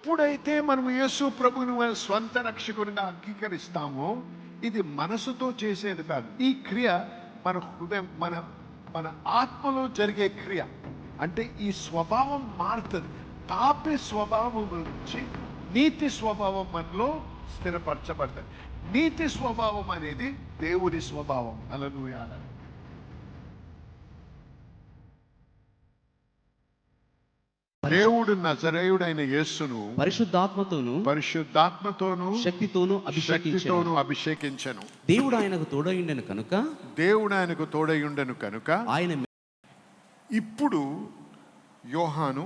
ఎప్పుడైతే మనం యేసు ప్రభుని మన స్వంత రక్షకునిగా అంగీకరిస్తామో, ఇది మనసుతో చేసేది కాదు. ఈ క్రియ మన హృదయం, మన మన ఆత్మలో జరిగే క్రియ. అంటే ఈ స్వభావం మారుతుంది. పాపి స్వభావం నుంచి నీతి స్వభావం మనలో స్థిరపరచబడుతుంది. నీతి స్వభావం అనేది దేవుని స్వభావం. హల్లెలూయా. దేవుడు నజరేయుడైన యేసును పరిశుద్ధాత్మతోను శక్తితోను అభిషేకించెను. దేవుడు ఆయనకు తోడయుండెను కనుక ఆయన. ఇప్పుడు యోహాను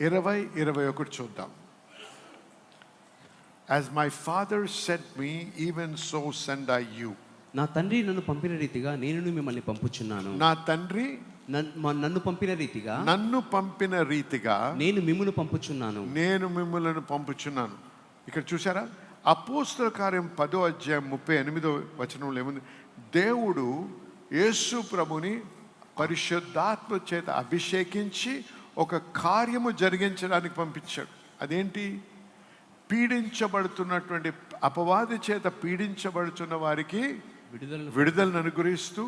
20:21 చూద్దాం. As my father sent me, even so send I you. నా తండ్రి నన్ను పంపిన రీతిగా నేను మిమ్మల్ని పంపుచున్నాను. నా తండ్రి నన్ను పంపిన రీతిగా నేను మిమ్ములను పంపుచున్నాను. ఇక్కడ చూసారా, అపోస్తల కార్యం 10:38 ఏముంది? దేవుడు యేసు ప్రభుని పరిశుద్ధాత్మ చేత అభిషేకించి ఒక కార్యము జరిగించడానికి పంపించాడు. అదేంటి? పీడించబడుతున్నటువంటి అపవాది చేత పీడించబడుతున్న వారికి విడుదలను అనుగ్రహిస్తూ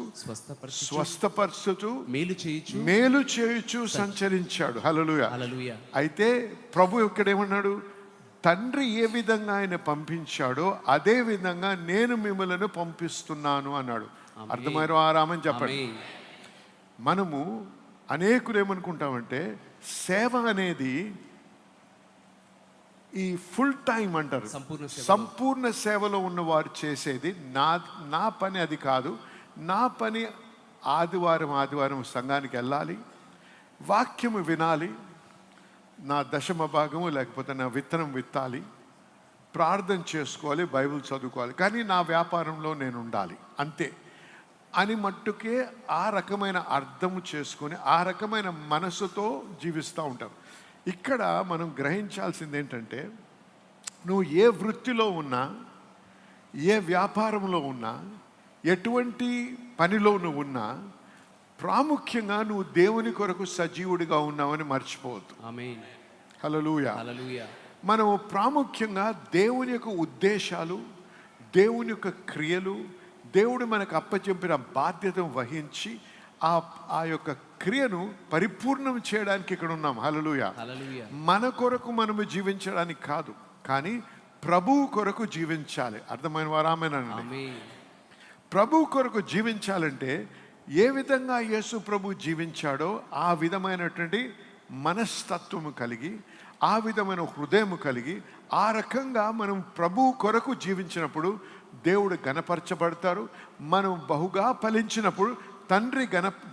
స్వస్థపరచుచు మేలు చేయుచు సంచరించాడు. హల్లెలూయా. అయితే ప్రభు ఇక్కడేమన్నాడు? తండ్రి ఏ విధంగా ఆయన పంపించాడో అదే విధంగా నేను మిమ్మల్ని పంపిస్తున్నాను అన్నాడు. అర్థమైనా ఆరామని చెప్పండి. మనము అనేకులు ఏమనుకుంటామంటే సేవ అనేది ఈ ఫుల్ టైం అంటారు, సంపూర్ణ సేవలో ఉన్నవారు చేసేది. నా పని అది కాదు. నా పని ఆదివారం సంఘానికి వెళ్ళాలి, వాక్యము వినాలి, నా దశమ భాగము లేకపోతే నా విత్తనం విత్తాలి, ప్రార్థన చేసుకోవాలి, బైబిల్ చదువుకోవాలి, కానీ నా వ్యాపారంలో నేను ఉండాలి అంతే అని మట్టుకే ఆ రకమైన అర్థము చేసుకొని ఆ రకమైన మనసుతో జీవిస్తూ ఉంటారు. ఇక్కడ మనం గ్రహించాల్సింది ఏంటంటే, నువ్వు ఏ వృత్తిలో ఉన్నా, ఏ వ్యాపారంలో ఉన్నా, ఎటువంటి పనిలో నువ్వు ఉన్నా, ప్రాముఖ్యంగా నువ్వు దేవుని కొరకు సజీవుడిగా ఉన్నావని మర్చిపోవద్దు. ఆమేన్. హల్లెలూయా. మనం ప్రాముఖ్యంగా దేవుని యొక్క ఉద్దేశాలు, దేవుని యొక్క క్రియలు, దేవుడు మనకు అప్పచెప్పిన బాధ్యతను వహించి ఆ యొక్క క్రియను పరిపూర్ణం చేయడానికి ఇక్కడ ఉన్నాం. హల్లెలూయా. మన కొరకు మనము జీవించడానికి కాదు, కానీ ప్రభువు కొరకు జీవించాలి. అర్థమైన వారామేనండి. ప్రభువు కొరకు జీవించాలంటే ఏ విధంగా యేసు ప్రభు జీవించాడో ఆ విధమైనటువంటి మనస్తత్వము కలిగి, ఆ విధమైన హృదయము కలిగి, ఆ రకంగా మనం ప్రభువు కొరకు జీవించినప్పుడు దేవుడు గణపరచబడతారు. మనం బహుగా ఫలించినప్పుడు తండ్రి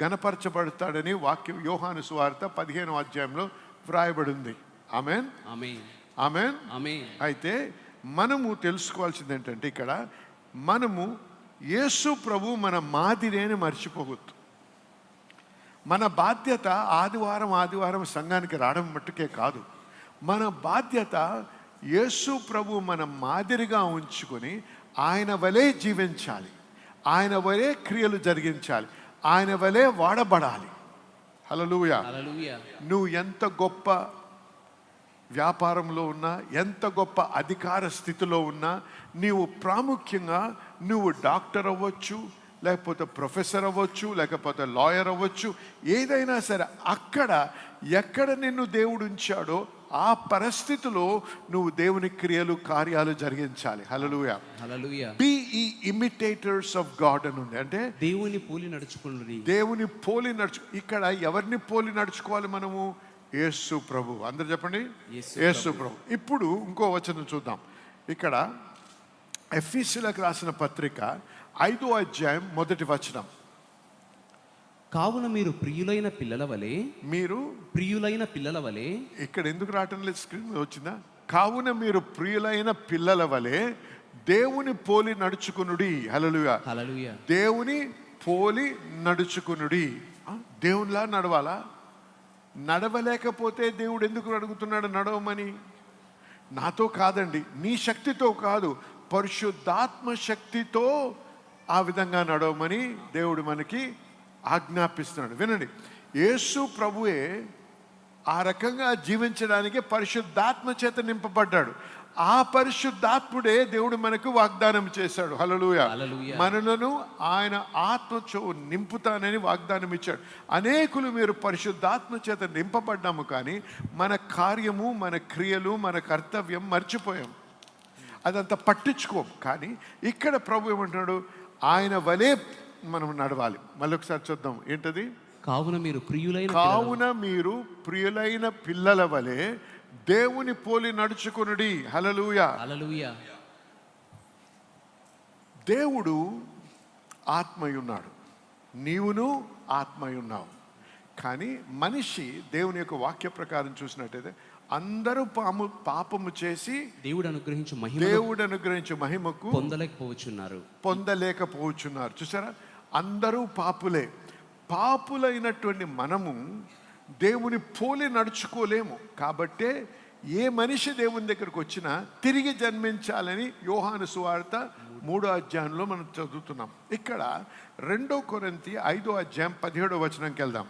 గణపరచబడతాడని వాక్యం యోహాను సువార్త 15వ అధ్యాయంలో వ్రాయబడింది. ఆమేన్. అయితే మనము తెలుసుకోవాల్సింది ఏంటంటే, ఇక్కడ మనము యేసు ప్రభు మన మాదిరిని మర్చిపోవద్దు. మన బాధ్యత ఆదివారం సంఘానికి రావడం మట్టుకే కాదు. మన బాధ్యత యేసు ప్రభు మన మాదిరిగా ఉంచుకొని ఆయన వలె జీవించాలి, ఆయన వలె క్రియలు జరిగించాలి, ఆయన వలె వాడబడాలి. హల్లెలూయా. నువ్వు ఎంత గొప్ప వ్యాపారంలో ఉన్నా, ఎంత గొప్ప అధికార స్థితిలో ఉన్నా, నీవు ప్రాముఖ్యంగా నువ్వు డాక్టర్ అవ్వచ్చు, లేకపోతే ప్రొఫెసర్ అవ్వచ్చు, లేకపోతే లాయర్ అవ్వచ్చు, ఏదైనా సరే ఎక్కడ నిన్ను దేవుడు ఉంచాడో ఆ పరిస్థితిలో నువ్వు దేవుని క్రియలు కార్యాలు జరిగించాలి. హల్లెలూయా. బి ఈ ఇమిటేటర్స్ ఆఫ్ గాడ్ అని ఉంది. అంటే దేవుని పోలి నడుచుకోండి. ఇక్కడ ఎవరిని పోలి నడుచుకోవాలి మనము? యేసు ప్రభు. అందరు చెప్పండి, యేసు ప్రభు. ఇప్పుడు ఇంకో వచనం చూద్దాం. ఇక్కడ ఎఫెసీయులకు రాసిన పత్రిక 5వ అధ్యాయం 1వ వచనం. కావున మీరు ప్రియులైన పిల్లల వలె. ఇక్కడ ఎందుకు రావటం లేదు? స్క్రీన్ మీద వచ్చిందా? కావున మీరు ప్రియులైన పిల్లల వలె దేవుని పోలి నడుచుకునుడి. హల్లెలూయా. దేవుని పోలి నడుచుకునుడి. దేవునిలా నడవాలా? నడవలేకపోతే దేవుడు ఎందుకు అడుగుతున్నాడు నడవమని? నాతో కాదండి, నీ శక్తితో కాదు, పరిశుద్ధాత్మ శక్తితో ఆ విధంగా నడవమని దేవుడు మనకి ఆజ్ఞాపిస్తున్నాడు. వినండి, యేసు ప్రభువే ఆ రకంగా జీవించడానికి పరిశుద్ధాత్మ చేత నింపబడ్డాడు. ఆ పరిశుద్ధాత్ముడే దేవుడు మనకు వాగ్దానం చేశాడు. హల్లెలూయా. హల్లెలూయా. మనలను ఆయన ఆత్మతో నింపుతానని వాగ్దానం ఇచ్చాడు. అనేకులు మీరు పరిశుద్ధాత్మ చేత నింపబడ్డాము, కానీ మన కార్యము, మన క్రియలు, మన కర్తవ్యం మర్చిపోయాం. అదంతా పట్టించుకోం. కానీ ఇక్కడ ప్రభు ఏమంటున్నాడు, ఆయన వలే మనం నడవాలి. మళ్ళీ ఒకసారి చూద్దాం, ఏంటది? కావున మీరు ప్రియులైన పిల్లల వలె దేవుని పోలి నడుచుకునుడి. హల్లెలూయా. హల్లెలూయా. దేవుడు ఆత్మయున్నాడు, నీవును ఆత్మయున్నావు. కానీ మనిషి దేవుని యొక్క వాక్య ప్రకారం చూసినట్టయితే అందరూ పాపము చేసి దేవుడు అనుగ్రహించు మహిమకు పొందలేకపోవచ్చున్నారు. చూసారా, అందరూ పాపులే. పాపులైనటువంటి మనము దేవుని పోలి నడుచుకోలేము. కాబట్టే ఏ మనిషి దేవుని దగ్గరకు వచ్చినా తిరిగి జన్మించాలని యోహాను సువార్త 3వ అధ్యాయంలో మనం చదువుతున్నాం. ఇక్కడ 2 కొరింథీ 5వ అధ్యాయం 17వ వచనంకి వెళ్దాం.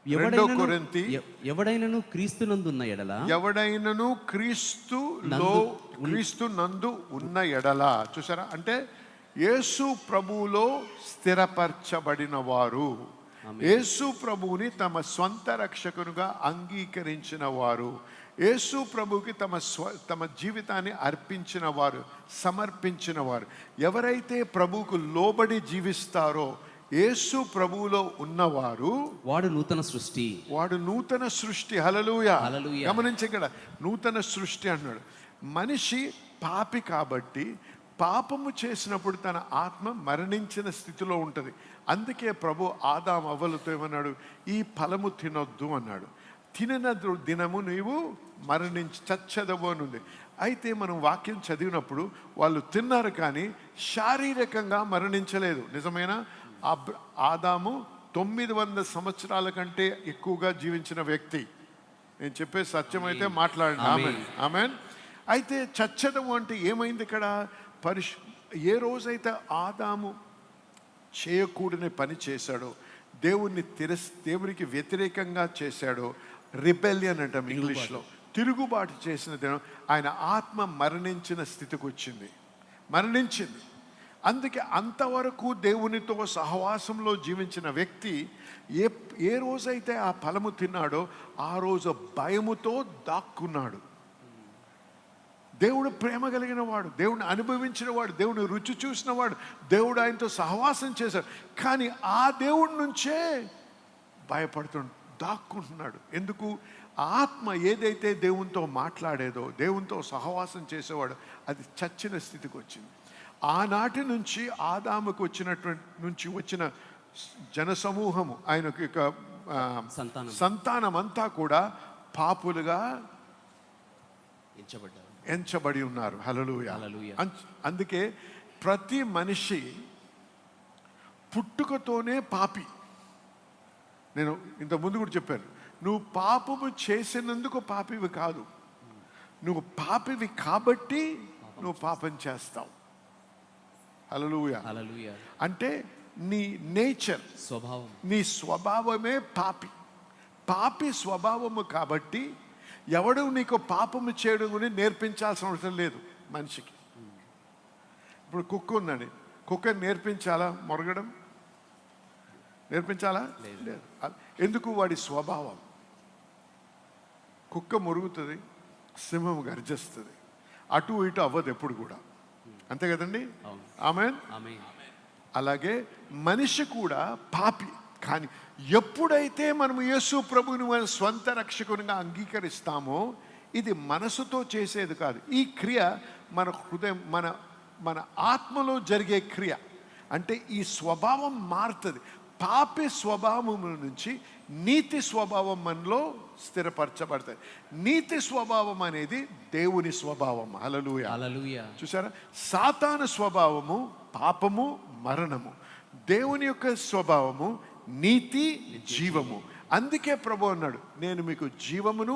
ఎవడైనను క్రీస్తునందు ఉన్న ఎడల, చూసారా, అంటే యేసు ప్రభువులో స్థిరపరచబడిన వారు, యేసు ప్రభువుని తమ స్వంత రక్షకునిగా అంగీకరించిన వారు, యేసు ప్రభువుకి తమ జీవితాన్ని అర్పించిన వారు, సమర్పించిన వారు, ఎవరైతే ప్రభువుకు లోబడి జీవిస్తారో, యేసు ప్రభువులో ఉన్నవారు వాడు నూతన సృష్టి. హల్లెలూయా. గమనించి, ఇక్కడ నూతన సృష్టి అన్నాడు. మనిషి పాపి కాబట్టి పాపము చేసినప్పుడు తన ఆత్మ మరణించిన స్థితిలో ఉంటుంది. అందుకే ప్రభు ఆదాము అవ్వలతో ఏమన్నాడు, ఈ ఫలము తినొద్దు అన్నాడు. తినిన దినము నీవు చచ్చెదవు అని ఉంది. అయితే మనం వాక్యం చదివినప్పుడు వాళ్ళు తిన్నారు, కానీ శారీరకంగా మరణించలేదు. నిజమైన ఆదాము 900 సంవత్సరాల కంటే ఎక్కువగా జీవించిన వ్యక్తి. నేను చెప్పే సత్యమైతే మాట్లాడండి. ఆమేన్. అయితే చచ్చదము అంటే ఏమైంది ఇక్కడ? ఏ రోజైతే ఆదాము చేయకూడని పని చేశాడో, దేవునికి వ్యతిరేకంగా చేశాడో, రిబెలియన్ అంటాం ఇంగ్లీష్లో, తిరుగుబాటు చేసిన దినం ఆయన ఆత్మ మరణించిన స్థితికి వచ్చింది, మరణించింది. అందుకే అంతవరకు దేవునితో సహవాసంలో జీవించిన వ్యక్తి ఏ రోజైతే ఆ ఫలము తిన్నాడో ఆ రోజు భయముతో దాక్కున్నాడు. దేవుడు ప్రేమ కలిగిన వాడు, దేవుడిని అనుభవించిన వాడు, దేవుని రుచి చూసిన వాడు, దేవుడు ఆయనతో సహవాసం చేశాడు. కానీ ఆ దేవుడి నుంచే దాక్కుంటున్నాడు. ఎందుకు? ఆత్మ ఏదైతే దేవునితో మాట్లాడేదో, దేవునితో సహవాసం చేసేవాడు, అది చచ్చిన స్థితికి వచ్చింది. ఆనాటి నుంచి ఆదాముకు వచ్చిన జనసమూహము, ఆయనకు సంతానం అంతా కూడా పాపులుగా ఎంచబడి ఉన్నారు. హల్లెలూయా. అందుకే ప్రతి మనిషి పుట్టుకతోనే పాపి. నేను ఇంత ముందు కూడా చెప్పాను, నువ్వు పాపము చేసినందుకు పాపివి కాదు, నువ్వు పాపివి కాబట్టి నువ్వు పాపం చేస్తావు. హల్లెలూయా. అంటే నీ నేచర్, నీ స్వభావమే పాపి స్వభావము. కాబట్టి ఎవడు నీకు పాపము చేయడం గురించి నేర్పించాల్సిన అవసరం లేదు మనిషికి. ఇప్పుడు కుక్క ఉందండి, కుక్క నేర్పించాలా మొరగడం? నేర్పించాలా? లేదు. ఎందుకు? వాడి స్వభావం. కుక్క మురుగుతుంది, సింహం గర్జిస్తుంది, అటు ఇటు అవ్వదు ఎప్పుడు కూడా. అంతే కదండి? ఆమేన్. అలాగే మనిషి కూడా పాపి. కానీ ఎప్పుడైతే మనం యేసు ప్రభువుని మన స్వంత రక్షకునిగా అంగీకరిస్తామో, ఇది మనసుతో చేసేది కాదు. ఈ క్రియ మన హృదయం, మన ఆత్మలో జరిగే క్రియ. అంటే ఈ స్వభావం మారుతుంది. పాపి స్వభావం నుంచి నీతి స్వభావం మనలో స్థిరపరచబడతాయి. నీతి స్వభావం అనేది దేవుని స్వభావం. హల్లెలూయా. చూసారా, సాతాను స్వభావము పాపము, మరణము. దేవుని యొక్క స్వభావము నీతి, జీవము. అందుకే ప్రభు అన్నాడు, నేను మీకు జీవమును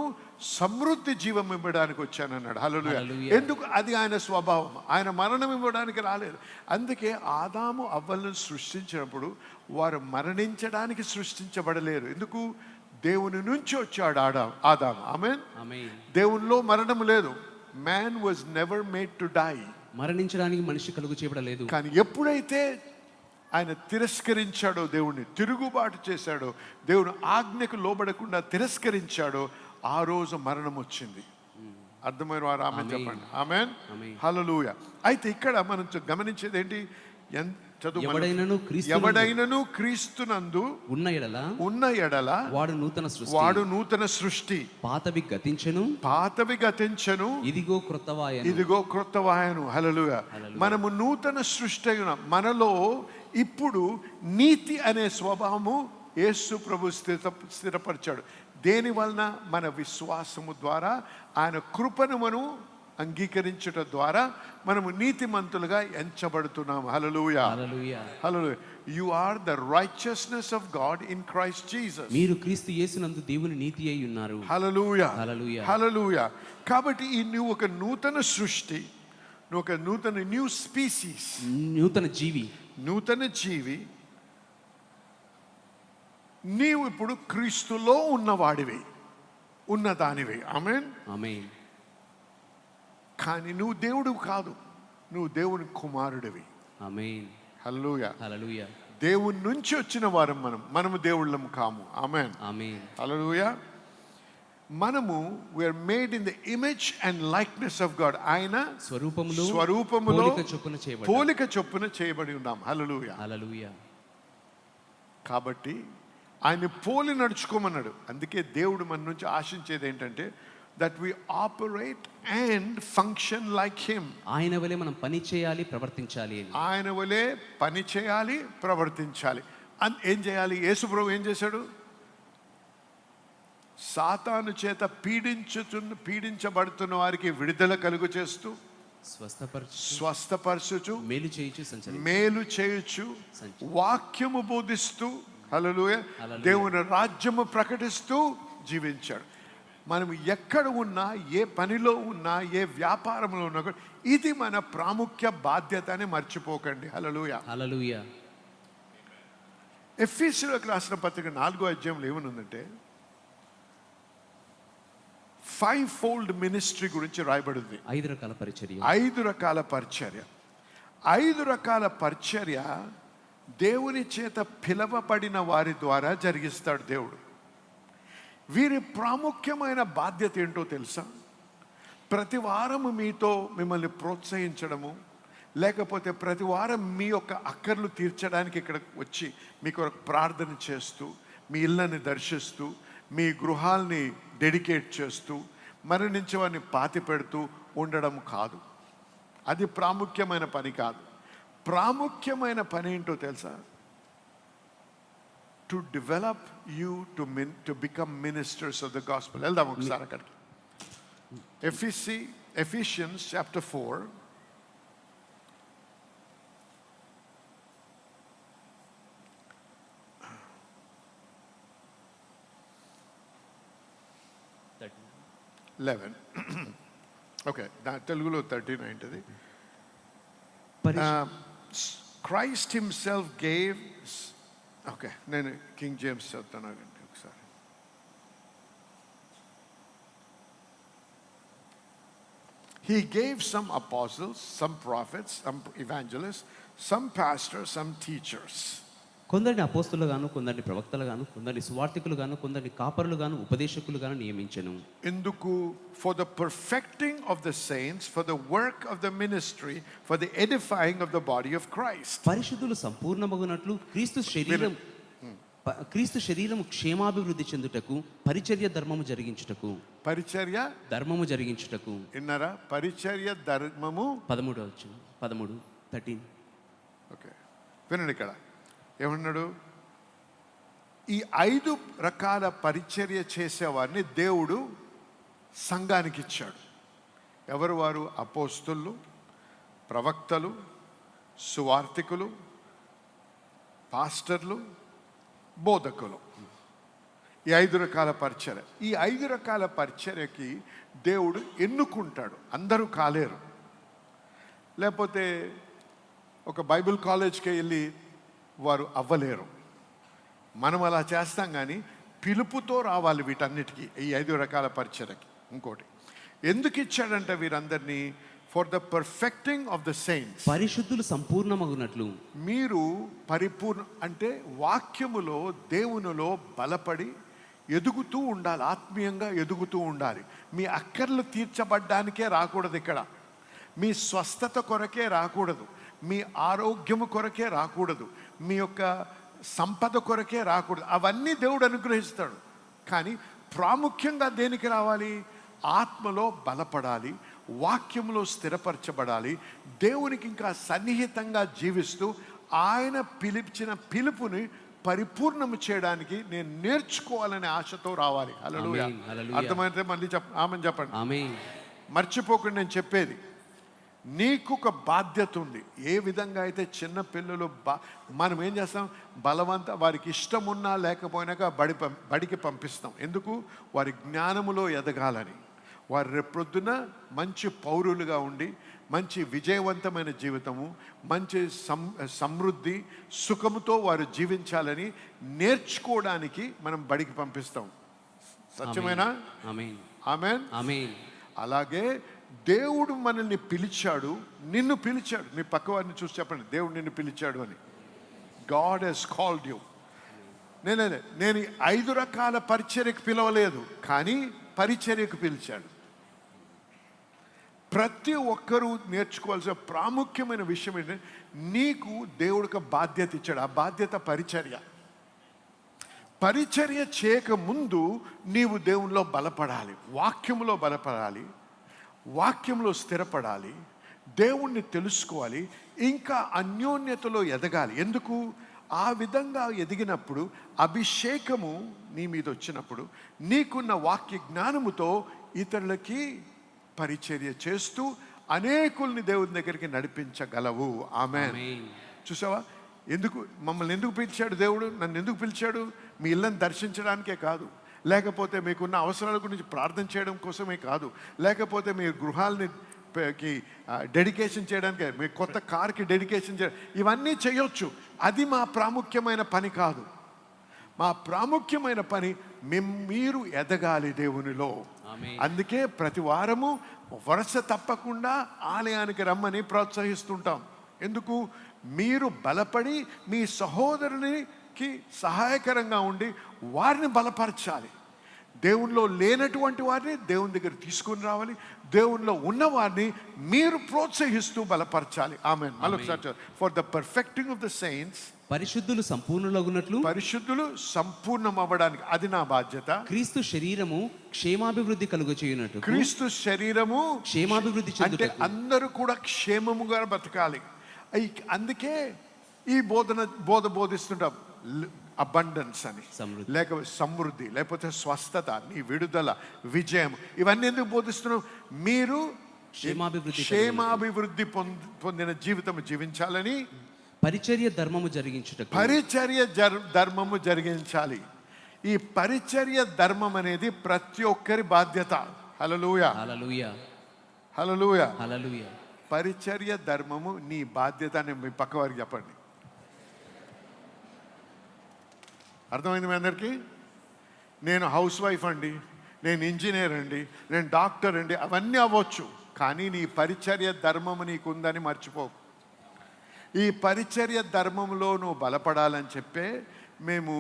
సమృద్ధి జీవం ఇవ్వడానికి వచ్చానన్నాడు. హల్లెలూయా. హల్లెలూయా. ఎందుకు? అది ఆయన స్వభావం. ఆయన మరణం ఇవ్వడానికి రాలేదు. అందుకే ఆదాము అవ్వలను సృష్టించినప్పుడు వారు మరణించడానికి సృష్టించబడలేరు. ఎందుకు? దేవుని నుంచి వచ్చాడు ఆదాము. ఆమేన్. ఆమేన్. దేవునిలో మరణం లేదు. Man was never made to die. మరణించడానికి మనిషి కలుగు చేయబడలేదు. కానీ ఎప్పుడైతే ఆయన తిరస్కరించాడో, దేవుణ్ణి తిరుగుబాటు చేశాడో, దేవుని ఆజ్ఞకు లోబడకుండా తిరస్కరించాడో, ఆ రోజు మరణం వచ్చింది. అర్థమైన వారు ఆమేన్ చెప్పండి. ఆమేన్. హల్లెలూయా. అయితే ఇక్కడ మనం గమనించేది ఏంటి? ఎవడైనను క్రీస్తునందు ఉన్న ఎడల వాడు నూతన సృష్టి. పాతవి గతించెను, ఇదిగో క్రొత్తవాయను. హల్లెలూయా. మనము నూతన సృష్టి అయిన మనలో ఇప్పుడు నీతి అనే స్వభావము యేసు ప్రభు స్థిరపరిచాడు. దేని వలన? మన విశ్వాసము ద్వారా, ఆయన కృపను మనం అంగీకరించుట ద్వారా మనము నీతిమంతులుగా ఎంచబడుతున్నాము. హల్లెలూయా. హల్లెలూయా. You are the righteousness of God in Christ Jesus. మీరు క్రీస్తు యేసునందు దేవుని నీతి అయి ఉన్నారు. హల్లెలూయా. హల్లెలూయా. కాబట్టి నువ్వు ఒక నూతన సృష్టి, నువ్వు ఒక నూతన న్యూ స్పీసీస్, నూతన జీవి. నీవు ఇప్పుడు క్రీస్తులో ఉన్నవాడివి, ఉన్నదానివి. ఆమేన్. ఆమేన్. కానీ నువ్వు దేవుడు కాదు, నువ్వు దేవుని కుమారుడివి. ఆమేన్. హల్లెలూయా. హల్లెలూయా. దేవుని నుంచి వచ్చిన వారం మనము దేవుళ్ళం కాము. ఆమేన్. ఆమేన్. హల్లెలూయా. మనము we are made in the image and likeness of God. ఆయన స్వరూపములో పోలిక చొప్పున చేయబడి ఉన్నాం. హల్లెలూయా. హల్లెలూయా. కాబట్టి ఆయన పోలి నడుచుకోమన్నాడు. అందుకే దేవుడు మన నుంచి ఆశించేది ఏంటంటే that we operate and function like him. ఆయన వలే మనం పని చేయాలి, ప్రవర్తించాలి. ఆయన వలే పని చేయాలి, ప్రవర్తించాలి. ఏం చేయాలి? యేసు ప్రభు ఏం చేశాడు? సాతాను చేత పీడించబడుతున్న వారికి విడుదల కలుగు చేస్తూ, స్వస్థపరచుచు, మేలు చేయుచు, వాక్యము బోధిస్తూ, హల్లెలూయా, దేవుని రాజ్యము ప్రకటిస్తూ జీవించాడు. మనం ఎక్కడ ఉన్నా, ఏ పనిలో ఉన్నా, ఏ వ్యాపారంలో ఉన్నా కూడా ఇది మన ప్రాముఖ్య బాధ్యత అని మర్చిపోకండి. హల్లెలూయా. హల్లెలూయా. ఎఫెసీయులకు రాసిన పత్రిక 4వ అధ్యాయంలో ఏమనుందంటే 5-fold మినిస్ట్రీ గురించి రాయబడింది. 5 రకాల పరిచర్య. 5 రకాల పరిచర్య. 5 రకాల పరిచర్య దేవుని చేత పిలవబడిన వారి ద్వారా జరిగిస్తాడు దేవుడు. వీరి ప్రాముఖ్యమైన బాధ్యత ఏంటో తెలుసా? ప్రతి వారము మీతో మిమ్మల్ని ప్రోత్సహించడము, లేకపోతే ప్రతి వారం మీ యొక్క అక్కర్లు తీర్చడానికి ఇక్కడ వచ్చి మీకు ప్రార్థన చేస్తూ, మీ ఇళ్ళని దర్శిస్తూ, మీ గృహాల్ని డెడికేట్ చేస్తూ, మరణించే వారిని పాతి పెడుతూ ఉండడం కాదు. అది ప్రాముఖ్యమైన పని కాదు. ప్రాముఖ్యమైన పని ఏంటో తెలుసా? To develop you to become ministers of the gospel. వెళ్దాం ఒకసారి అక్కడికి. Ephesians chapter 4. ఓకే, తెలుగులో 39 ఉంటుంది. Christ himself gave. ఓకే, నేను కింగ్ జేమ్స్ చదువుతాను ఒకసారి. He gave some apostles, some prophets, some evangelists, some pastors, some teachers. కొందరిని అపోస్తలులు గాను, కొందరిని ప్రవక్తలు గాను, కొందరిని సువార్తికులు గాను, కొందరిని కాపరులు గాను, ఉపదేశకులు గాను నియమించెను. ఎందుకు? For the perfecting of the saints, for the work of the ministry, for the edifying of the body of Christ. పరిశుద్ధులు సంపూర్ణమగునట్లు క్రీస్తు శరీరము క్షేమాభివృద్ధి చెందుటకు పరిచర్య ధర్మము జరిగించుటకు. పరిచర్య ధర్మము జరిగించుటకు. విన్నారా? పరిచర్య ధర్మము 13. ఓకే, వినండి ఇక్కడ ఏమన్నాడు? ఈ 5 రకాల పరిచర్య చేసేవారిని దేవుడు సంఘానికి ఇచ్చాడు. ఎవరు వారు? అపోస్తలులు, ప్రవక్తలు, సువార్తికులు, పాస్టర్లు, బోధకులు. ఈ 5 రకాల పరిచర్య. ఈ 5 రకాల పరిచర్యకి దేవుడు ఎన్నుకుంటాడు. అందరూ కాలేరు. లేకపోతే ఒక బైబిల్ కాలేజ్కి వెళ్ళి వారు అవ్వలేరు. మనం అలా చేస్తాం, కానీ పిలుపుతో రావాలి వీటన్నిటికీ, ఈ 5 రకాల పరిచర్యకి. ఇంకోటి ఎందుకు ఇచ్చాడంటే వీరందరినీ for the perfecting of the saints, పరిశుద్ధులు సంపూర్ణమగునట్లు. మీరు పరిపూర్ణ అంటే వాక్యములో దేవునిలో బలపడి ఎదుగుతూ ఉండాలి, ఆత్మీయంగా ఎదుగుతూ ఉండాలి. మీ అక్కర్లు తీర్చబడ్డానికే రాకూడదు ఇక్కడ, మీ స్వస్థత కొరకే రాకూడదు, మీ ఆరోగ్యము కొరకే రాకూడదు, మీ యొక్క సంపద కొరకే రాకూడదు. అవన్నీ దేవుడు అనుగ్రహిస్తాడు. కానీ ప్రాముఖ్యంగా దేనికి రావాలి? ఆత్మలో బలపడాలి, వాక్యంలో స్థిరపరచబడాలి, దేవునికి ఇంకా సన్నిహితంగా జీవిస్తూ ఆయన పిలిచిన పిలుపుని పరిపూర్ణము చేయడానికి నేను నేర్చుకోవాలనే ఆశతో రావాలి. హల్లెలూయా. అర్థమైతే మళ్ళీ ఆమేన్ చెప్పండి. ఆమేన్. మర్చిపోకుండా నేను చెప్పేది, నీకు ఒక బాధ్యత ఉంది. ఏ విధంగా అయితే చిన్న పిల్లలు మనం ఏం చేస్తాం, బలవంత వారికి ఇష్టం ఉన్నా లేకపోయినాక బడికి పంపిస్తాం. ఎందుకు? వారి జ్ఞానములో ఎదగాలని, వారు రేపొద్దున మంచి పౌరులుగా ఉండి మంచి విజయవంతమైన జీవితము, మంచి సమృద్ధి సుఖముతో వారు జీవించాలని నేర్చుకోవడానికి మనం బడికి పంపిస్తాం. సత్యమేనా? ఆమేన్. ఆమేన్. ఆమేన్. అలాగే దేవుడు మనల్ని పిలిచాడు, నిన్ను పిలిచాడు. మీ పక్క వారిని చూసి చెప్పండి, దేవుడు నిన్ను పిలిచాడు అని. God he's called you. నేను 5 రకాల పరిచర్యకు పిలవలేదు, కానీ పరిచర్యకు పిలిచాడు. ప్రతి ఒక్కరూ నేర్చుకోవాల్సిన ప్రాముఖ్యమైన విషయం ఏంటంటే, నీకు దేవుడికి బాధ్యత ఇచ్చాడు. ఆ బాధ్యత పరిచర్య. పరిచర్య చేయక ముందు నీవు దేవునిలో బలపడాలి, వాక్యంలో బలపడాలి, వాక్యంలో స్థిరపడాలి, దేవుణ్ణి తెలుసుకోవాలి, ఇంకా అన్యోన్యతలో ఎదగాలి. ఎందుకు? ఆ విధంగా ఎదిగినప్పుడు అభిషేకము నీ మీద వచ్చినప్పుడు నీకున్న వాక్య జ్ఞానముతో ఇతరులకి పరిచర్య చేస్తూ అనేకుల్ని దేవుని దగ్గరికి నడిపించగలవు. ఆమేన్. చూసావా? మమ్మల్ని ఎందుకు పిలిచాడు దేవుడు? నన్ను ఎందుకు పిలిచాడు? మీ ఇళ్ళని దర్శించడానికే కాదు, లేకపోతే మీకున్న అవసరాల గురించి ప్రార్థన చేయడం కోసమే కాదు, లేకపోతే మీ గృహాలని డెడికేషన్ చేయడానికే, మీ కొత్త కార్కి డెడికేషన్ చేయడం, ఇవన్నీ చేయొచ్చు. అది మా ప్రాముఖ్యమైన పని కాదు. మా ప్రాముఖ్యమైన పని మీరు ఎదగాలి దేవునిలో. అందుకే ప్రతి వారము వరుస తప్పకుండా ఆలయానికి రమ్మని ప్రోత్సహిస్తుంటాం. ఎందుకు? మీరు బలపడి మీ సహోదరునికి సహాయకరంగా ఉండి వారిని బలపరచాలి. దేవునిలో లేనటువంటి వారిని దేవుని దగ్గర తీసుకుని రావాలి, దేవునిలో ఉన్న వారిని మీరు ప్రోత్సహిస్తూ బలపరచాలి. ఆమేన్. మళ్ళొకసారి, for the perfecting of the saints, పరిశుద్ధులు సంపూర్ణులగునట్లు, పరిశుద్ధులు సంపూర్ణం అవ్వడానికి అది నా బాధ్యత. క్రీస్తు శరీరము క్షేమాభివృద్ధి కలుగచేయునట్లు, క్రీస్తు శరీరము క్షేమాభివృద్ధి అంటే చెందుటకు, అందరూ కూడా క్షేమముగా బతకాలి. అందుకే ఈ బోధిస్తుంటాం, అబండెన్స్ అని, లేకపోతే సమృద్ధి, లేకపోతే స్వస్థత, నీ విడుదల, విజయం, ఇవన్నీ ఎందుకు బోధిస్తున్నాం? మీరు క్షేమాభివృద్ధి పొందిన జీవితం జీవించాలని, పరిచర్య ధర్మము జరిగించుటకు, పరిచర్య ధర్మము జరిగించాలి. ఈ పరిచర్య ధర్మం అనేది ప్రతి ఒక్కరి బాధ్యత. హల్లెలూయా. హల్లెలూయా. హల్లెలూయా. హల్లెలూయా. పరిచర్య ధర్మము నీ బాధ్యత అని మీ పక్క వారికి చెప్పండి. అర్థమైంది మీ అందరికీ? నేను హౌస్ వైఫ్ అండి, నేను ఇంజనీర్ అండి, నేను డాక్టర్ అండి, అవన్నీ అవ్వచ్చు, కానీ నీ పరిచర్య ధర్మము నీకుందని మర్చిపో. ఈ పరిచర్య ధర్మంలో నువ్వు బలపడాలని చెప్పే మేము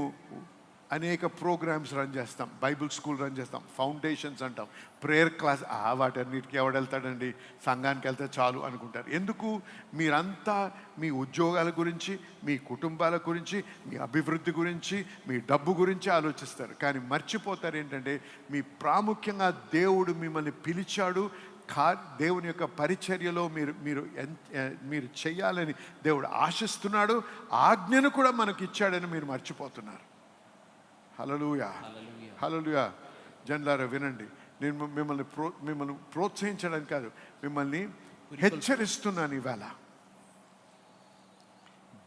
అనేక ప్రోగ్రామ్స్ రన్ చేస్తాం, బైబిల్ స్కూల్ రన్ చేస్తాం, ఫౌండేషన్స్ అంటాం, ప్రేయర్ క్లాస్. వాటన్నిటికీ ఎవడెళ్తాడండి, సంఘానికి వెళ్తే చాలు అనుకుంటారు. ఎందుకు? మీరంతా మీ ఉద్యోగాల గురించి, మీ కుటుంబాల గురించి, మీ అభివృద్ధి గురించి, మీ డబ్బు గురించి ఆలోచిస్తారు, కానీ మర్చిపోతారు ఏంటంటే మీ ప్రాముఖ్యంగా దేవుడు మిమ్మల్ని పిలిచాడు, దేవుని యొక్క పరిచర్యలో మీరు చేయాలని దేవుడు ఆశిస్తున్నాడు, ఆజ్ఞను కూడా మనకి ఇచ్చాడని మీరు మర్చిపోతున్నారు. హల్లెలూయా. హల్లెలూయా. జనులారా వినండి, నేను మిమ్మల్ని ప్రోత్సహించడానికి కాదు, మిమ్మల్ని హెచ్చరిస్తున్నాను. ఇవాళ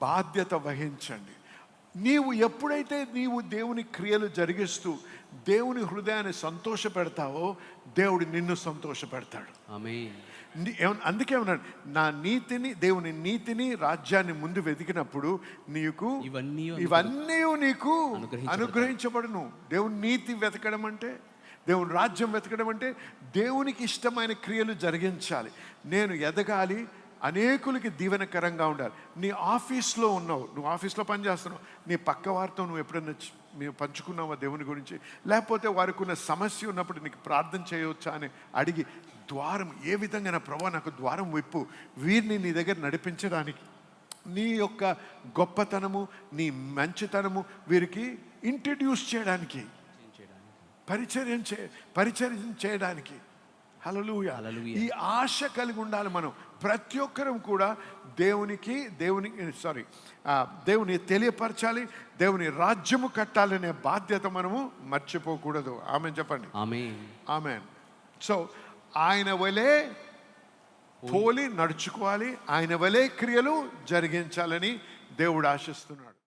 బాధ్యత వహించండి. నీవు ఎప్పుడైతే నీవు దేవుని క్రియలు జరిగిస్తూ దేవుని హృదయాన్ని సంతోష పెడతావో దేవుడు నిన్ను సంతోష పెడతాడు. ఆమేన్. అందుకే ఉన్నాడు, నా నీతిని, దేవుని నీతిని, రాజ్యాన్ని ముందు వెతికినప్పుడు నీకు ఇవన్నీ నీకు అనుగ్రహించబడును. దేవుని నీతి వెతకడం అంటే, దేవుని రాజ్యం వెతకడం అంటే దేవునికి ఇష్టమైన క్రియలు జరిగించాలి. నేను ఎదగాలి, అనేకులకి దీవెనకరంగా ఉండాలి. నీ ఆఫీస్లో ఉన్నావు, నువ్వు ఆఫీస్లో పనిచేస్తున్నావు, నీ పక్క వారితో నువ్వు ఎప్పుడైనా మేము పంచుకున్నావా దేవుని గురించి? లేకపోతే వారికి ఉన్న సమస్య ఉన్నప్పుడు నీకు ప్రార్థన చేయవచ్చా అని అడిగి, ద్వారం ఏ విధంగా, నా ప్రభా నాకు ద్వారం విప్పు, వీరిని నీ దగ్గర నడిపించడానికి, నీ యొక్క గొప్పతనము, నీ మంచితనము వీరికి ఇంట్రడ్యూస్ చేయడానికి, పరిచర్యం చేయడానికి. హల్లెలూయా. ఈ ఆశ కలిగి ఉండాలి మనం. ప్రతి ఒక్కరం కూడా దేవుని తెలియపరచాలి, దేవుని రాజ్యము కట్టాలనే బాధ్యత మనము మర్చిపోకూడదు. ఆమేన్ చెప్పండి. ఆమేన్. ఆమేన్. సో ఆయన వలె పోలి నడుచుకోవాలి, ఆయన వలె క్రియలు జరిగించాలని దేవుడు ఆశిస్తున్నాడు.